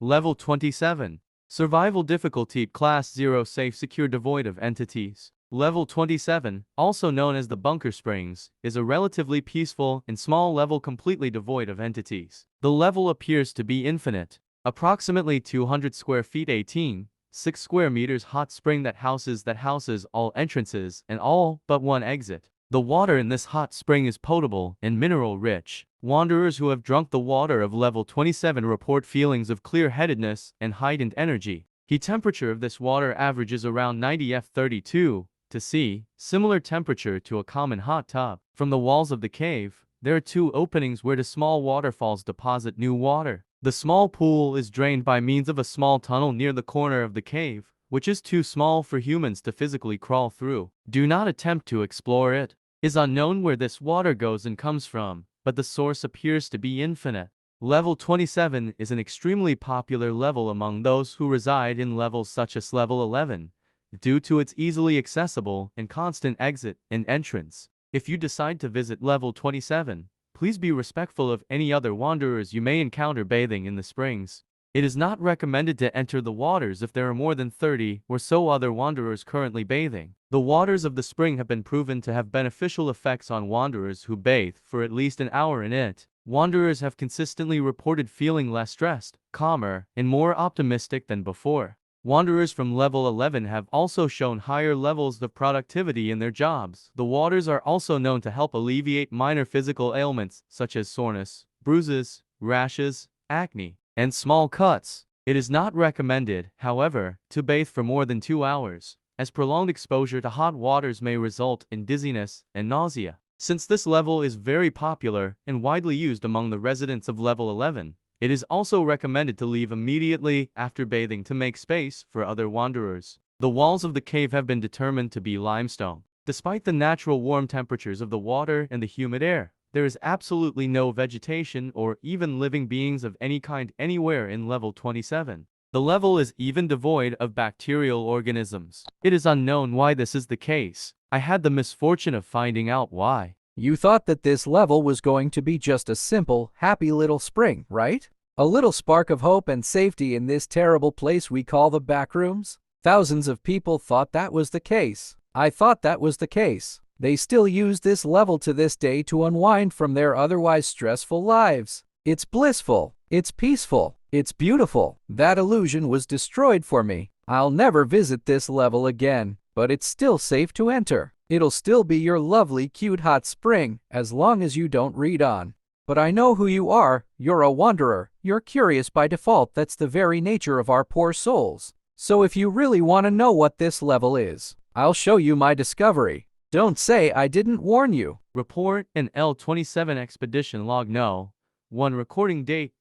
Level 27. Survival difficulty Class 0 safe secure devoid of entities. Level 27, also known as the Bunker Springs, is a relatively peaceful and small level completely devoid of entities. The level appears to be infinite. Approximately 200 square feet 6 square meters hot spring that houses all entrances and all but one exit. The water in this hot spring is potable and mineral rich. Wanderers who have drunk the water of level 27 report feelings of clear-headedness and heightened energy. Heat temperature of this water averages around 90 F32 to C, similar temperature to a common hot tub. From the walls of the cave, there are two openings where the small waterfalls deposit new water. The small pool is drained by means of a small tunnel near the corner of the cave, which is too small for humans to physically crawl through. Do not attempt to explore it. It is unknown where this water goes and comes from, but the source appears to be infinite. Level 27 is an extremely popular level among those who reside in levels such as level 11, due to its easily accessible and constant exit and entrance. If you decide to visit level 27, please be respectful of any other wanderers you may encounter bathing in the springs. It is not recommended to enter the waters if there are more than 30 or so other wanderers currently bathing. The waters of the spring have been proven to have beneficial effects on wanderers who bathe for at least an hour in it. Wanderers have consistently reported feeling less stressed, calmer, and more optimistic than before. Wanderers from level 11 have also shown higher levels of productivity in their jobs. The waters are also known to help alleviate minor physical ailments such as soreness, bruises, rashes, acne, and small cuts. It is not recommended, however, to bathe for more than 2 hours, as prolonged exposure to hot waters may result in dizziness and nausea. Since this level is very popular and widely used among the residents of level 11, it is also recommended to leave immediately after bathing to make space for other wanderers. The walls of the cave have been determined to be limestone. Despite the natural warm temperatures of the water and the humid air, there is absolutely no vegetation or even living beings of any kind anywhere in level 27. The level is even devoid of bacterial organisms. It is unknown why this is the case. I had the misfortune of finding out why. You thought that this level was going to be just a simple, happy little spring, right? A little spark of hope and safety in this terrible place we call the Backrooms? Thousands of people thought that was the case. I thought that was the case. They still use this level to this day to unwind from their otherwise stressful lives. It's blissful. It's peaceful. It's beautiful. That illusion was destroyed for me. I'll never visit this level again, but it's still safe to enter. It'll still be your lovely, cute hot spring, as long as you don't read on. But I know who you are. You're a wanderer. You're curious by default. That's the very nature of our poor souls. So if you really want to know what this level is, I'll show you my discovery. Don't say I didn't warn you. Report and L27 Expedition Log No. 1 Recording Date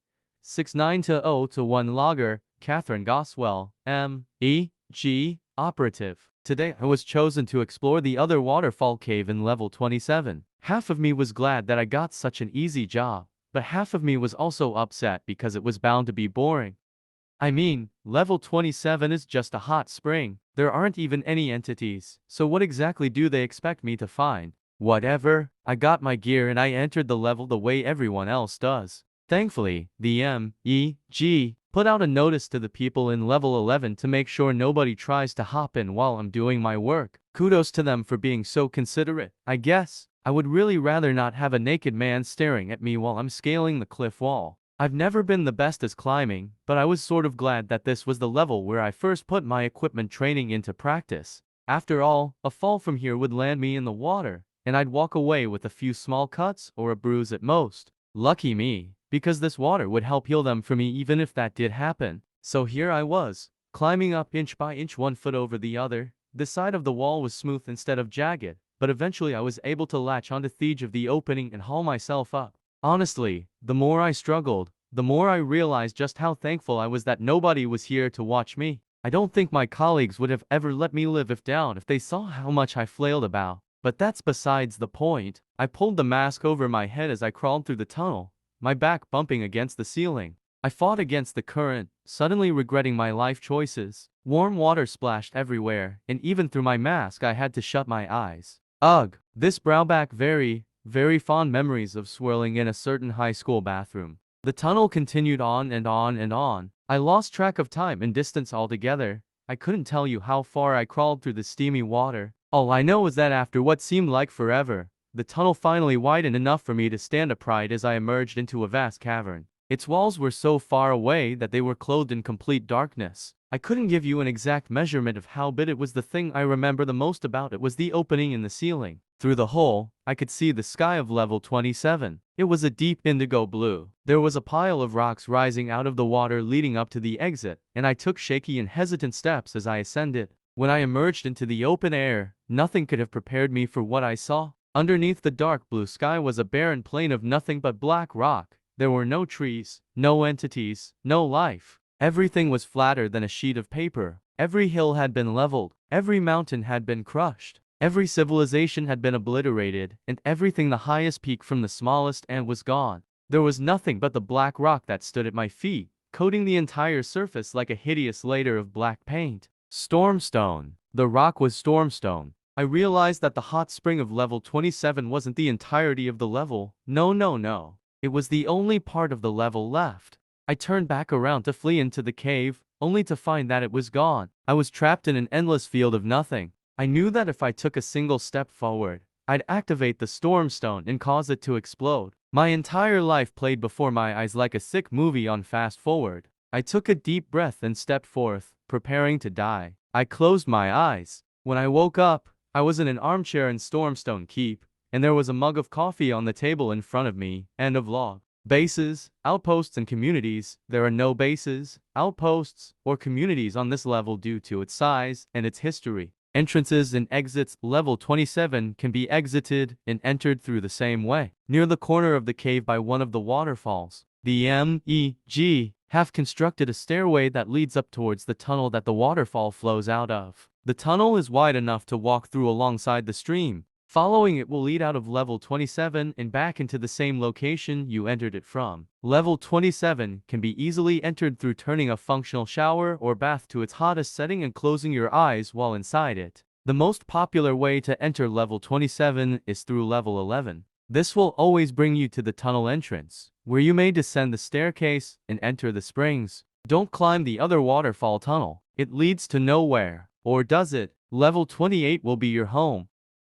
6920-1 Logger Catherine Goswell, M.E.G. Operative. Today I was chosen to explore the other waterfall cave in level 27. Half of me was glad that I got such an easy job, but half of me was also upset because it was bound to be boring. I mean, level 27 is just a hot spring. There aren't even any entities, so what exactly do they expect me to find? Whatever, I got my gear and I entered the level the way everyone else does. Thankfully, the M.E.G. put out a notice to the people in level 11 to make sure nobody tries to hop in while I'm doing my work. Kudos to them for being so considerate. I guess I would really rather not have a naked man staring at me while I'm scaling the cliff wall. I've never been the best at climbing, but I was sort of glad that this was the level where I first put my equipment training into practice. After all, a fall from here would land me in the water, and I'd walk away with a few small cuts or a bruise at most. Lucky me, because this water would help heal them for me even if that did happen. So here I was, climbing up inch by inch 1 foot over the other. The side of the wall was smooth instead of jagged, but eventually I was able to latch onto the edge of the opening and haul myself up. Honestly, the more I struggled, the more I realized just how thankful I was that nobody was here to watch me. I don't think my colleagues would have ever let me live if they saw how much I flailed about. But that's besides the point. I pulled the mask over my head as I crawled through the tunnel, my back bumping against the ceiling. I fought against the current, suddenly regretting my life choices. Warm water splashed everywhere, and even through my mask I had to shut my eyes. Ugh, this brought back very fond memories of swirling in a certain high school bathroom. The tunnel continued on and on and on, I lost track of time and distance altogether. I couldn't tell you how far I crawled through the steamy water. All I know is that after what seemed like forever, the tunnel finally widened enough for me to stand upright as I emerged into a vast cavern. Its walls were so far away that they were clothed in complete darkness. I couldn't give you an exact measurement of how big it was. The thing I remember the most about it was the opening in the ceiling. Through the hole, I could see the sky of level 27. It was a deep indigo blue. There was a pile of rocks rising out of the water leading up to the exit, and I took shaky and hesitant steps as I ascended. When I emerged into the open air, nothing could have prepared me for what I saw. Underneath the dark blue sky was a barren plain of nothing but black rock. There were no trees, no entities, no life. Everything was flatter than a sheet of paper. Every hill had been leveled. Every mountain had been crushed. Every civilization had been obliterated, and everything the highest peak from the smallest ant was gone. There was nothing but the black rock that stood at my feet, coating the entire surface like a hideous layer of black paint. Stormstone. The rock was stormstone. I realized that the hot spring of level 27 wasn't the entirety of the level. No. It was the only part of the level left. I turned back around to flee into the cave, only to find that it was gone. I was trapped in an endless field of nothing. I knew that if I took a single step forward, I'd activate the stormstone and cause it to explode. My entire life played before my eyes like a sick movie on fast forward. I took a deep breath and stepped forth, preparing to die. I closed my eyes. When I woke up, I was in an armchair in Stormstone Keep, and there was a mug of coffee on the table in front of me. End of log. Bases, outposts, and communities. There are no bases, outposts, or communities on this level due to its size and its history. Entrances and exits. Level 27 can be exited and entered through the same way. Near the corner of the cave by one of the waterfalls, the MEG have constructed a stairway that leads up towards the tunnel that the waterfall flows out of. The tunnel is wide enough to walk through alongside the stream. Following it will lead out of level 27 and back into the same location you entered it from. Level 27 can be easily entered through turning a functional shower or bath to its hottest setting and closing your eyes while inside it. The most popular way to enter level 27 is through level 11. This will always bring you to the tunnel entrance, where you may descend the staircase and enter the springs. Don't climb the other waterfall tunnel. It leads to nowhere. Or does it? Level 28 will be your home.